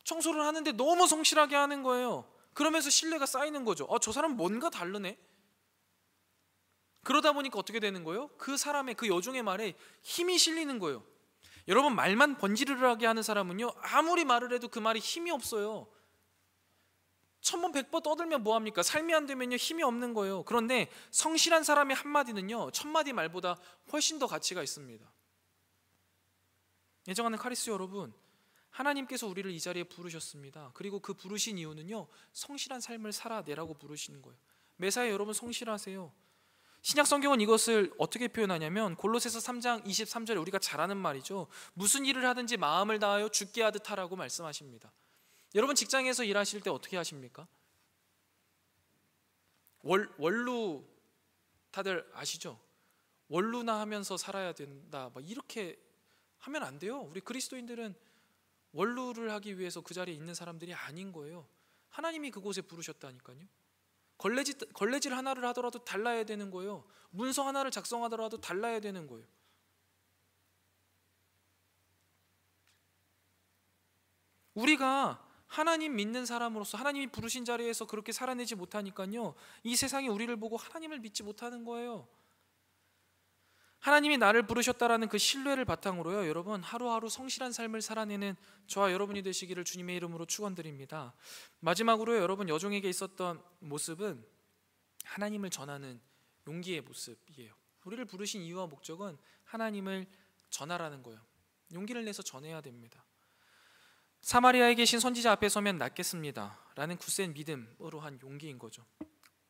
Speaker 1: 청소를 하는데 너무 성실하게 하는 거예요. 그러면서 신뢰가 쌓이는 거죠. 저 사람 뭔가 다르네. 그러다 보니까 어떻게 되는 거예요? 그 사람의, 그 여종의 말에 힘이 실리는 거예요. 여러분, 말만 번지르르하게 하는 사람은요 아무리 말을 해도 그 말이 힘이 없어요. 천번 백번 떠들면 뭐합니까? 삶이 안 되면요 힘이 없는 거예요. 그런데 성실한 사람의 한마디는요 천마디 말보다 훨씬 더 가치가 있습니다. 애정하는 카리스 여러분, 하나님께서 우리를 이 자리에 부르셨습니다. 그리고 그 부르신 이유는요 성실한 삶을 살아내라고 부르시는 거예요. 매사에 여러분 성실하세요. 신약 성경은 이것을 어떻게 표현하냐면 골로새서 3장 23절에 우리가 잘 아는 말이죠. 무슨 일을 하든지 마음을 다하여 주께 하듯 하라고 말씀하십니다. 여러분, 직장에서 일하실 때 어떻게 하십니까? 원루 다들 아시죠? 원루나 하면서 살아야 된다 막 이렇게 하면 안 돼요. 우리 그리스도인들은 원루를 하기 위해서 그 자리에 있는 사람들이 아닌 거예요. 하나님이 그곳에 부르셨다니까요. 걸레질 하나를 하더라도 달라야 되는 거예요. 문서 하나를 작성하더라도 달라야 되는 거예요. 우리가 하나님 믿는 사람으로서 하나님이 부르신 자리에서 그렇게 살아내지 못하니까요, 이 세상이 우리를 보고 하나님을 믿지 못하는 거예요. 하나님이 나를 부르셨다라는 그 신뢰를 바탕으로요, 여러분, 하루하루 성실한 삶을 살아내는 저와 여러분이 되시기를 주님의 이름으로 축원드립니다. 마지막으로 여러분, 여종에게 있었던 모습은 하나님을 전하는 용기의 모습이에요. 우리를 부르신 이유와 목적은 하나님을 전하라는 거예요. 용기를 내서 전해야 됩니다. 사마리아에 계신 선지자 앞에 서면 낫겠습니다 라는 굳센 믿음으로 한 용기인 거죠.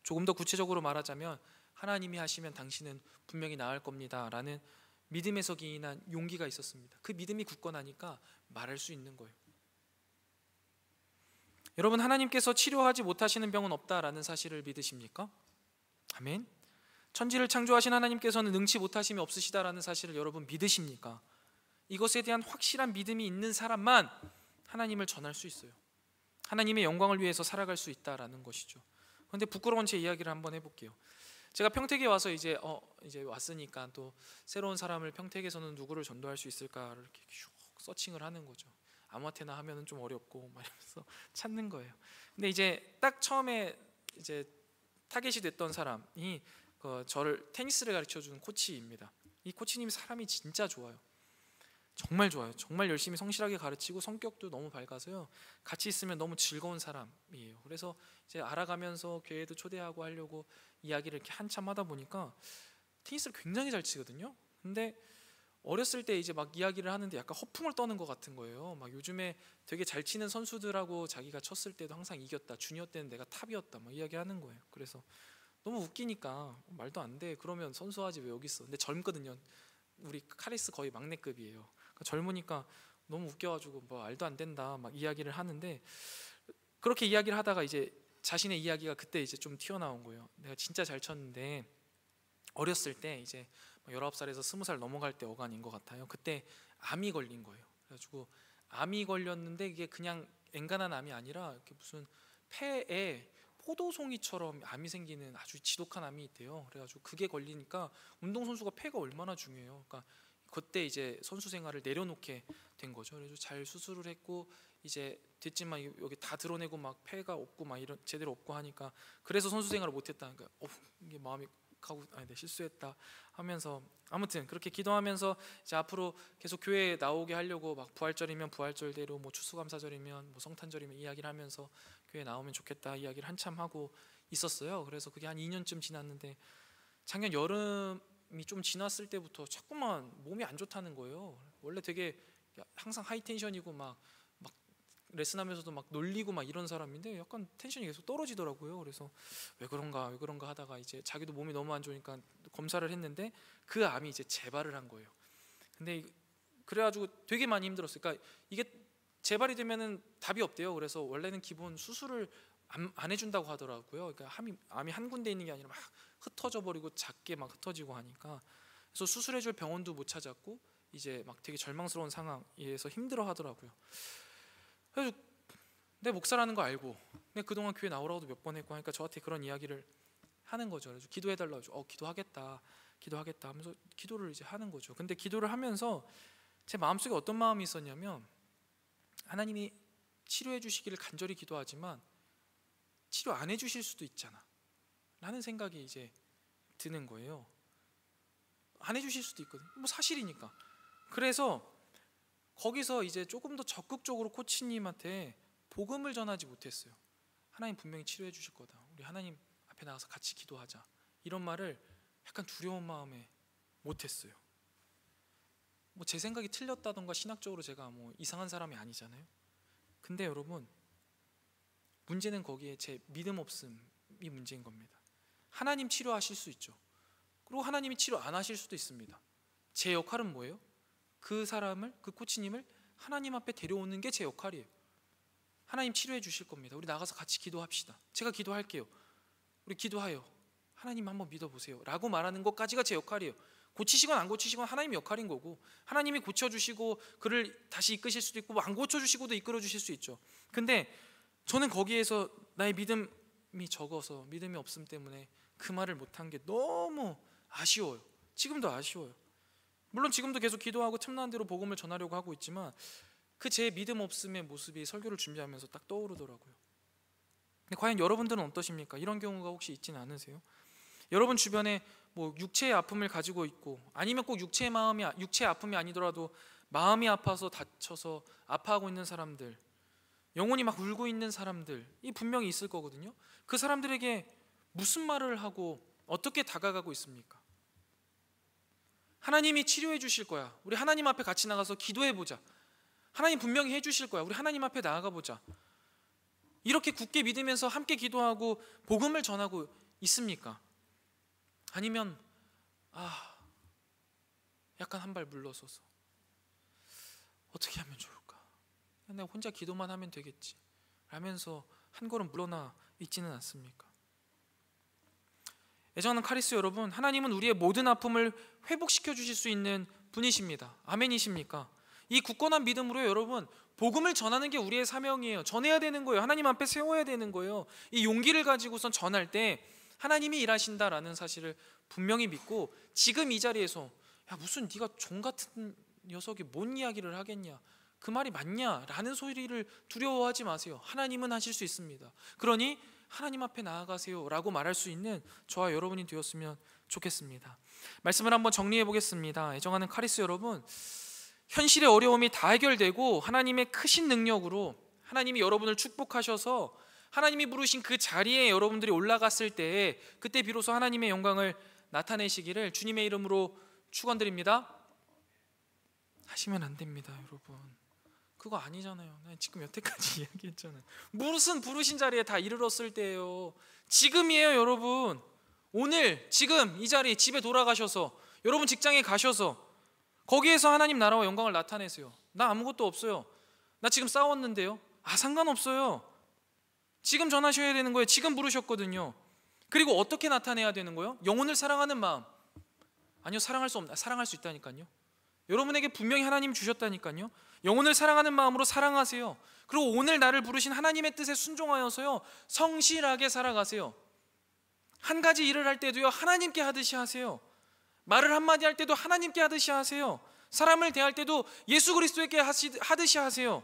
Speaker 1: 조금 더 구체적으로 말하자면 하나님이 하시면 당신은 분명히 나을 겁니다 라는 믿음에서 기인한 용기가 있었습니다. 그 믿음이 굳건하니까 말할 수 있는 거예요. 여러분, 하나님께서 치료하지 못하시는 병은 없다라는 사실을 믿으십니까? 아멘. 천지를 창조하신 하나님께서는 능치 못하심이 없으시다라는 사실을 여러분 믿으십니까? 이것에 대한 확실한 믿음이 있는 사람만 하나님을 전할 수 있어요. 하나님의 영광을 위해서 살아갈 수 있다라는 것이죠. 그런데 부끄러운 제 이야기를 한번 해볼게요. 제가 평택에 와서 이제 왔으니까 또 새로운 사람을 평택에서는 누구를 전도할 수 있을까를 이렇게 슉 서칭을 하는 거죠. 아무한테나 하면은 좀 어렵고 말하면서 찾는 거예요. 근데 이제 딱 처음에 이제 타겟이 됐던 사람이 저를 테니스를 가르쳐 주는 코치입니다. 이 코치님이 사람이 진짜 좋아요. 정말 좋아요. 정말 열심히 성실하게 가르치고 성격도 너무 밝아서요, 같이 있으면 너무 즐거운 사람이에요. 그래서 이제 알아가면서 교회도 초대하고 하려고 이야기를 이렇게 한참 하다 보니까 테니스를 굉장히 잘 치거든요. 근데 어렸을 때 이제 막 이야기를 하는데 약간 허풍을 떠는 것 같은 거예요. 막 요즘에 되게 잘 치는 선수들하고 자기가 쳤을 때도 항상 이겼다, 주니어 때는 내가 탑이었다 막 이야기하는 거예요. 그래서 너무 웃기니까 말도 안 돼, 그러면 선수하지 왜 여기 있어. 근데 젊거든요. 우리 카리스 거의 막내급이에요. 그러니까 젊으니까 너무 웃겨가지고 뭐 말도 안 된다 막 이야기를 하는데, 그렇게 이야기를 하다가 이제 자신의 이야기가 그때 이제 좀 튀어나온 거예요. 내가 진짜 잘 쳤는데 어렸을 때 이제 19살에서 20살 넘어갈 때 어간인 것 같아요. 그때 암이 걸린 거예요. 그래가지고 암이 걸렸는데 이게 그냥 엔간한 암이 아니라 이렇게 무슨 폐에 포도송이처럼 암이 생기는 아주 지독한 암이 있대요. 그래가지고 그게 걸리니까 운동선수가 폐가 얼마나 중요해요. 그러니까 그때 이제 선수 생활을 내려놓게 된 거죠. 그래서 잘 수술을 했고 이제 됐지만 여기 다 드러내고 막 폐가 없고 막 이런 제대로 없고 하니까, 그래서 선수 생활을 못했다니까. 이게 마음이 가고 네, 실수했다 하면서, 아무튼 그렇게 기도하면서 이제 앞으로 계속 교회에 나오게 하려고 막 부활절이면 부활절대로 뭐 추수감사절이면 뭐 성탄절이면 이야기를 하면서 교회 나오면 좋겠다 이야기를 한참 하고 있었어요. 그래서 그게 한 2년쯤 지났는데 작년 여름이 좀 지났을 때부터 자꾸만 몸이 안 좋다는 거예요. 원래 되게 항상 하이텐션이고 막 레슨하면서도 막 놀리고 막 이런 사람인데 약간 텐션이 계속 떨어지더라고요. 그래서 왜 그런가 하다가 이제 자기도 몸이 너무 안 좋으니까 검사를 했는데 그 암이 이제 재발을 한 거예요. 근데 그래가지고 되게 많이 힘들었어요. 그러니까 이게 재발이 되면은 답이 없대요. 그래서 원래는 기본 수술을 안 해준다고 하더라고요. 그러니까 암이 한 군데 있는 게 아니라 막 흩어져 버리고 작게 막 흩어지고 하니까, 그래서 수술해줄 병원도 못 찾았고 이제 막 되게 절망스러운 상황에서 힘들어 하더라고요. 그래서 내 목사라는 거 알고 근데 그동안 교회 나오라고도 몇 번 했고 하니까 저한테 그런 이야기를 하는 거죠. 그래서 기도해달라고 기도하겠다 하면서 기도를 이제 하는 거죠. 근데 기도를 하면서 제 마음속에 어떤 마음이 있었냐면, 하나님이 치료해 주시기를 간절히 기도하지만 치료 안 해주실 수도 있잖아 라는 생각이 이제 드는 거예요. 안 해주실 수도 있거든, 뭐 사실이니까. 그래서 거기서 이제 조금 더 적극적으로 코치님한테 복음을 전하지 못했어요. 하나님 분명히 치료해 주실 거다, 우리 하나님 앞에 나가서 같이 기도하자, 이런 말을 약간 두려운 마음에 못했어요. 뭐 제 생각이 틀렸다던가 신학적으로 제가 뭐 이상한 사람이 아니잖아요. 근데 여러분, 문제는 거기에 제 믿음 없음이 문제인 겁니다. 하나님 치료하실 수 있죠. 그리고 하나님이 치료 안 하실 수도 있습니다. 제 역할은 뭐예요? 그 사람을, 그 코치님을 하나님 앞에 데려오는 게 제 역할이에요. 하나님 치료해 주실 겁니다. 우리 나가서 같이 기도합시다. 제가 기도할게요. 우리 기도하여 하나님 한번 믿어보세요 라고 말하는 것까지가 제 역할이에요. 고치시건 안 고치시건 하나님의 역할인 거고, 하나님이 고쳐주시고 그를 다시 이끄실 수도 있고 안 고쳐주시고도 이끌어 주실 수 있죠. 근데 저는 거기에서 나의 믿음 적어서 믿음이 없음 때문에 그 말을 못한 게 너무 아쉬워요. 지금도 아쉬워요. 물론 지금도 계속 기도하고 틈나는 대로 복음을 전하려고 하고 있지만 그 제 믿음 없음의 모습이 설교를 준비하면서 딱 떠오르더라고요. 근데 과연 여러분들은 어떠십니까? 이런 경우가 혹시 있지는 않으세요? 여러분 주변에 뭐 육체의 아픔을 가지고 있고, 아니면 꼭 육체의 아픔이 아니더라도 마음이 아파서 다쳐서 아파하고 있는 사람들, 영혼이 막 울고 있는 사람들이 분명히 있을 거거든요. 그 사람들에게 무슨 말을 하고 어떻게 다가가고 있습니까? 하나님이 치료해 주실 거야, 우리 하나님 앞에 같이 나가서 기도해 보자, 하나님 분명히 해 주실 거야, 우리 하나님 앞에 나아가 보자, 이렇게 굳게 믿으면서 함께 기도하고 복음을 전하고 있습니까? 아니면 약간 한 발 물러서서 어떻게 하면 좋을까? 내가 혼자 기도만 하면 되겠지 라면서 한 걸음 물러나 있지는 않습니까? 애정하는 카리스 여러분, 하나님은 우리의 모든 아픔을 회복시켜 주실 수 있는 분이십니다. 아멘이십니까? 이 굳건한 믿음으로 여러분, 복음을 전하는 게 우리의 사명이에요. 전해야 되는 거예요. 하나님 앞에 세워야 되는 거예요. 이 용기를 가지고선 전할 때 하나님이 일하신다라는 사실을 분명히 믿고, 지금 이 자리에서 야 무슨 네가 종 같은 녀석이 뭔 이야기를 하겠냐, 그 말이 맞냐 라는 소리를 두려워하지 마세요. 하나님은 하실 수 있습니다. 그러니 하나님 앞에 나아가세요 라고 말할 수 있는 저와 여러분이 되었으면 좋겠습니다. 말씀을 한번 정리해 보겠습니다. 애정하는 카리스 여러분, 현실의 어려움이 다 해결되고 하나님의 크신 능력으로 하나님이 여러분을 축복하셔서 하나님이 부르신 그 자리에 여러분들이 올라갔을 때, 그때 비로소 하나님의 영광을 나타내시기를 주님의 이름으로 축원드립니다. 하시면 안 됩니다, 여러분. 그거 아니잖아요. 난 지금 여태까지 이야기했잖아요. 무슨 부르신 자리에 다 이르렀을 때예요. 지금이에요, 여러분. 오늘 지금 이 자리, 집에 돌아가셔서, 여러분 직장에 가셔서 거기에서 하나님 나라와 영광을 나타내세요. 나 아무것도 없어요, 나 지금 싸웠는데요. 상관없어요. 지금 전하셔야 되는 거예요. 지금 부르셨거든요. 그리고 어떻게 나타내야 되는 거예요? 영혼을 사랑하는 마음. 아니요, 사랑할 수 있다니까요. 여러분에게 분명히 하나님 주셨다니까요. 영혼을 사랑하는 마음으로 사랑하세요. 그리고 오늘 나를 부르신 하나님의 뜻에 순종하여서요, 성실하게 살아가세요. 한 가지 일을 할 때도요, 하나님께 하듯이 하세요. 말을 한마디 할 때도 하나님께 하듯이 하세요. 사람을 대할 때도 예수 그리스도에게 하듯이 하세요.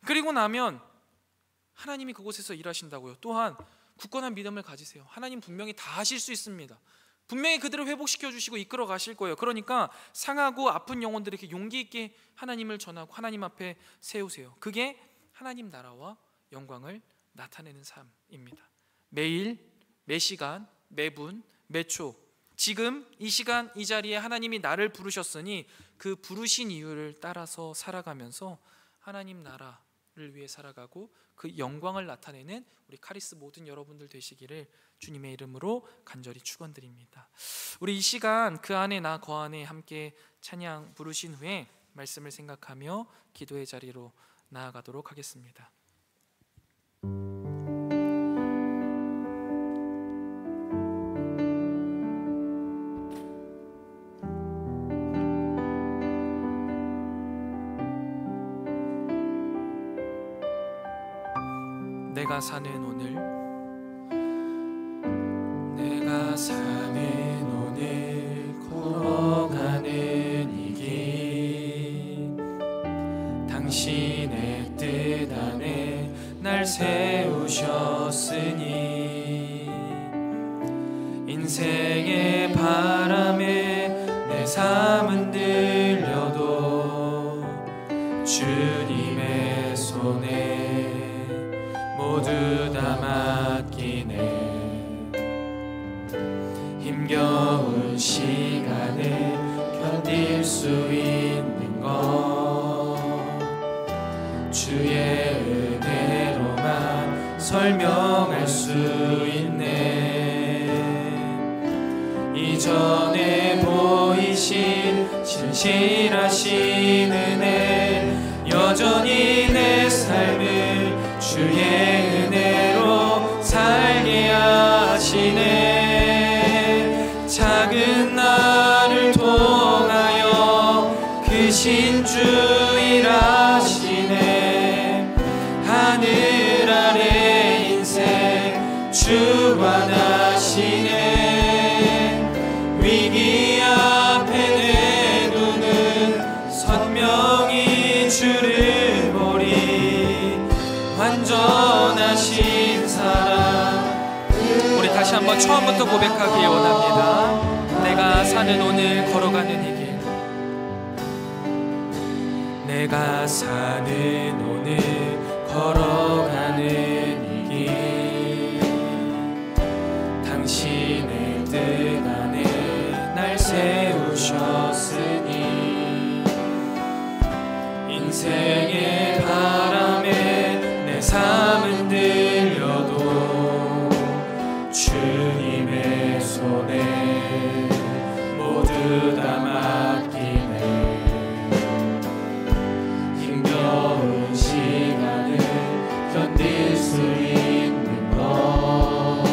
Speaker 1: 그리고 나면 하나님이 그곳에서 일하신다고요. 또한 굳건한 믿음을 가지세요. 하나님 분명히 다 하실 수 있습니다. 분명히 그들을 회복시켜 주시고 이끌어 가실 거예요. 그러니까 상하고 아픈 영혼들에게 용기 있게 하나님을 전하고 하나님 앞에 세우세요. 그게 하나님 나라와 영광을 나타내는 삶입니다. 매일, 매시간, 매분, 매초, 지금 이 시간 이 자리에 하나님이 나를 부르셨으니 그 부르신 이유를 따라서 살아가면서 하나님 나라를 위해 살아가고 그 영광을 나타내는 우리 카리스 모든 여러분들 되시기를 주님의 이름으로 간절히 축원드립니다. 우리 이 시간 그 안에 나 거 안에 함께 찬양 부르신 후에 말씀을 생각하며 기도의 자리로 나아가도록 하겠습니다. 내가 사는 오늘, 내가 사는 오늘 걸어가는 이 길, 당신의 뜻 안에 날 세우셨으니 인생의 바람에 내 삶은 들려도 주님의 손에 모두 다 맡기네. 힘겨운 시간을 견딜 수 있는 것 주의 은혜로만 설명할 수 있네. 이전에 보이신 진실하신 은혜 여전히 내 삶을 주의 은혜로 살게 하시네. 작은 나를 통하여 크신 주 일하시네. 하늘 아래 인생 주관하시네. 위기 앞에 내 눈은 선명히 주를 보리. 완전하신 사랑. 우리 다시 한번 처음부터 고백하기 원합니다. 내가 사는 오늘 걸어가는 이 길, 내가 사는 오늘 걸어가는 이 길, 당신의 뜻 안에 날 세우셨으니 인생의 바람에 내 삶은 들려도 주님의 손에 모두 다 맡기네. 힘겨운 시간을 견딜 수 있는 것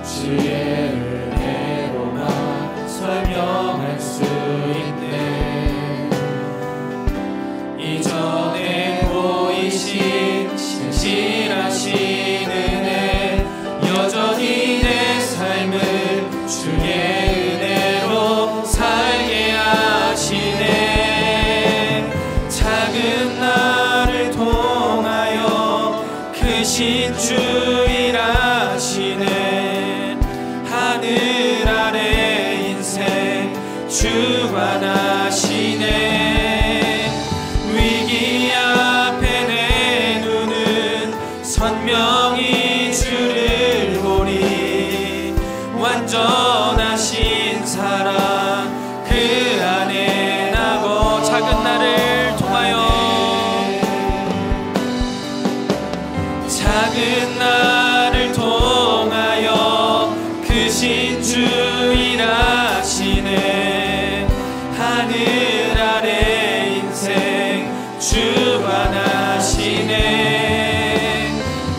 Speaker 1: 주의 은혜로만 설명할 수 있네. 이전에 보이신 신실하신 은혜 여전히 내 삶을 주의 은혜로 살게 하시네. 작은 나를 통하여 크신 주 일하시네. 하늘 아래 인생 주관하시네. 위기 앞에 내 눈은 선명히 주를 보리. 완전하신 사랑 그 안에 나고 작은 나를 통하여 작은 나를 통하여 크신 주 일하시네. 하늘 아래 인생 주관하시네.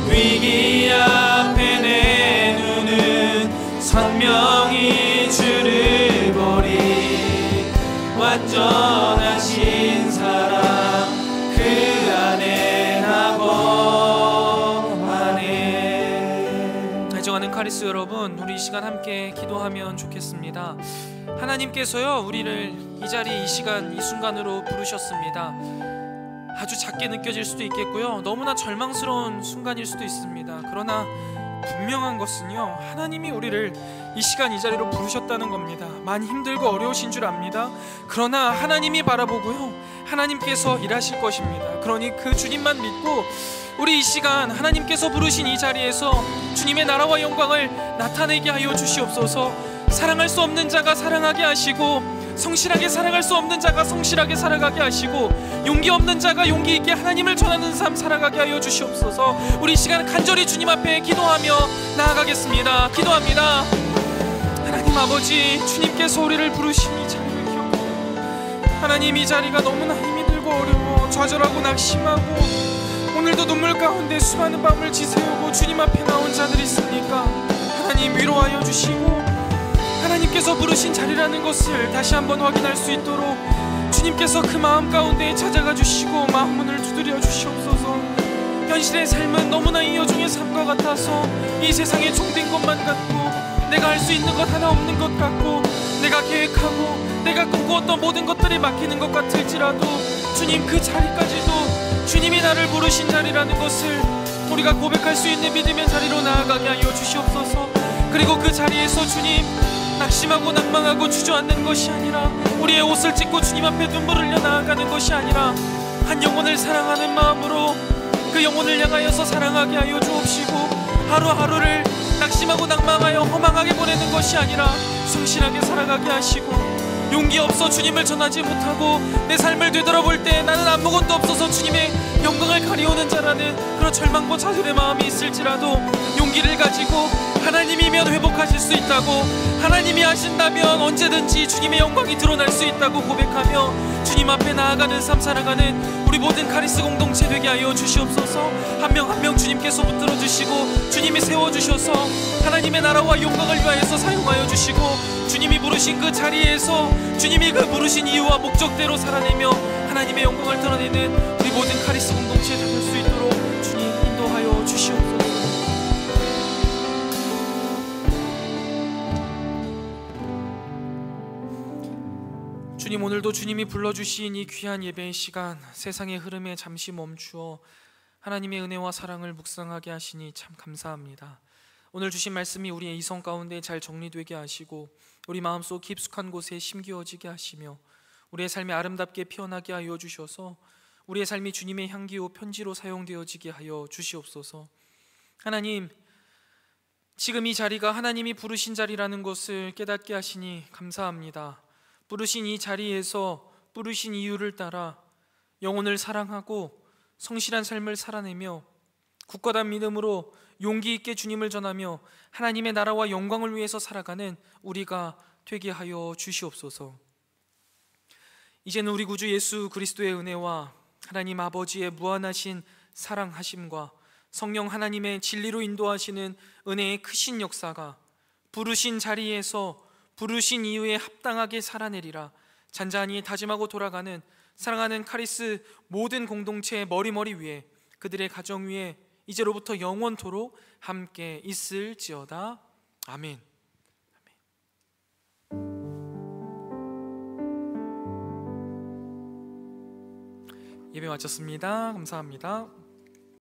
Speaker 1: 위기 앞에 내 눈은 선명히 주를 보리. 완전하신 사랑 그 안에 나고 하네. 애정하는 카리스 여러분, 우리 이 시간 함께 기도하면 좋겠습니다. 하나님께서요, 우리를 이 자리, 이 시간, 이 순간으로 부르셨습니다. 아주 작게 느껴질 수도 있겠고요, 너무나 절망스러운 순간일 수도 있습니다. 그러나 분명한 것은요, 하나님이 우리를 이 시간 이 자리로 부르셨다는 겁니다. 많이 힘들고 어려우신 줄 압니다. 그러나 하나님이 바라보고요, 하나님께서 일하실 것입니다. 그러니 그 주님만 믿고 우리 이 시간 하나님께서 부르신 이 자리에서 주님의 나라와 영광을 나타내게 하여 주시옵소서. 사랑할 수 없는 자가 사랑하게 하시고, 성실하게 살아갈 수 없는 자가 성실하게 살아가게 하시고, 용기 없는 자가 용기 있게 하나님을 전하는 삶 살아가게 하여 주시옵소서. 우리 이 시간 간절히 주님 앞에 기도하며 나아가겠습니다. 기도합니다. 하나님 아버지, 주님께서 우리를 부르신 이 자리를 기억하고, 하나님 이 자리가 너무나 힘이 들고 어려워 좌절하고 낙심하고 오늘도 눈물 가운데 수많은 밤을 지새우고 주님 앞에 나온 자들이 있습니까? 하나님 위로하여 주시고, 하나님께서 부르신 자리라는 것을 다시 한번 확인할 수 있도록 주님께서 그 마음 가운데 찾아가 주시고 마음문을 두드려 주시옵소서. 현실의 삶은 너무나 이 여종의 삶과 같아서 이 세상에 종된 것만 같고, 내가 할 수 있는 것 하나 없는 것 같고, 내가 계획하고 내가 꿈꾸었던 모든 것들이 막히는 것 같을지라도 주님, 그 자리까지도 주님이 나를 부르신 자리라는 것을 우리가 고백할 수 있는 믿음의 자리로 나아가게 하여 주시옵소서. 그리고 그 자리에서 주님, 낙심하고 낭망하고 주저앉는 것이 아니라, 우리의 옷을 찢고 주님 앞에 눈물을 흘려 나아가는 것이 아니라, 한 영혼을 사랑하는 마음으로 그 영혼을 향하여서 사랑하게 하여 주옵시고, 하루하루를 낙심하고 낭망하여 허망하게 보내는 것이 아니라 성실하게 살아가게 하시고, 용기 없어 주님을 전하지 못하고 내 삶을 되돌아볼 때 나는 아무것도 없어서 주님의 영광을 가리우는 자라는 그런 절망과 좌절의 마음이 있을지라도 용기를 가지고 하나님이면 회복하실 수 있다고, 하나님이 하신다면 언제든지 주님의 영광이 드러날 수 있다고 고백하며 주님 앞에 나아가는 삶 살아가는 우리 모든 카리스 공동체 되게 하여 주시옵소서. 한 명 한 명 주님께서 붙들어 주시고 주님이 세워주셔서 하나님의 나라와 영광을 위하여서 사용하여 주시고, 주님이 부르신 그 자리에서 주님이 그 부르신 이유와 목적대로 살아내며 하나님의 영광을 드러내는 우리 모든 카리스 공동체 될 수 있도록 주님 인도하여 주시옵소서. 주님, 오늘도 주님이 불러주신 이 귀한 예배의 시간, 세상의 흐름에 잠시 멈추어 하나님의 은혜와 사랑을 묵상하게 하시니 참 감사합니다. 오늘 주신 말씀이 우리의 이성 가운데 잘 정리되게 하시고 우리 마음속 깊숙한 곳에 심기어지게 하시며 우리의 삶이 아름답게 피어나게 하여 주셔서 우리의 삶이 주님의 향기요 편지로 사용되어지게 하여 주시옵소서. 하나님, 지금 이 자리가 하나님이 부르신 자리라는 것을 깨닫게 하시니 감사합니다. 부르신 이 자리에서 부르신 이유를 따라 영혼을 사랑하고 성실한 삶을 살아내며 굳건한 믿음으로 용기 있게 주님을 전하며 하나님의 나라와 영광을 위해서 살아가는 우리가 되게 하여 주시옵소서. 이제는 우리 구주 예수 그리스도의 은혜와 하나님 아버지의 무한하신 사랑하심과 성령 하나님의 진리로 인도하시는 은혜의 크신 역사가 부르신 자리에서 부르신 이유에 합당하게 살아내리라 잔잔히 다짐하고 돌아가는 사랑하는 카리스 모든 공동체의 머리머리 위에, 그들의 가정 위에 이제로부터 영원토록 함께 있을지어다. 아멘. 예배 마쳤습니다. 감사합니다.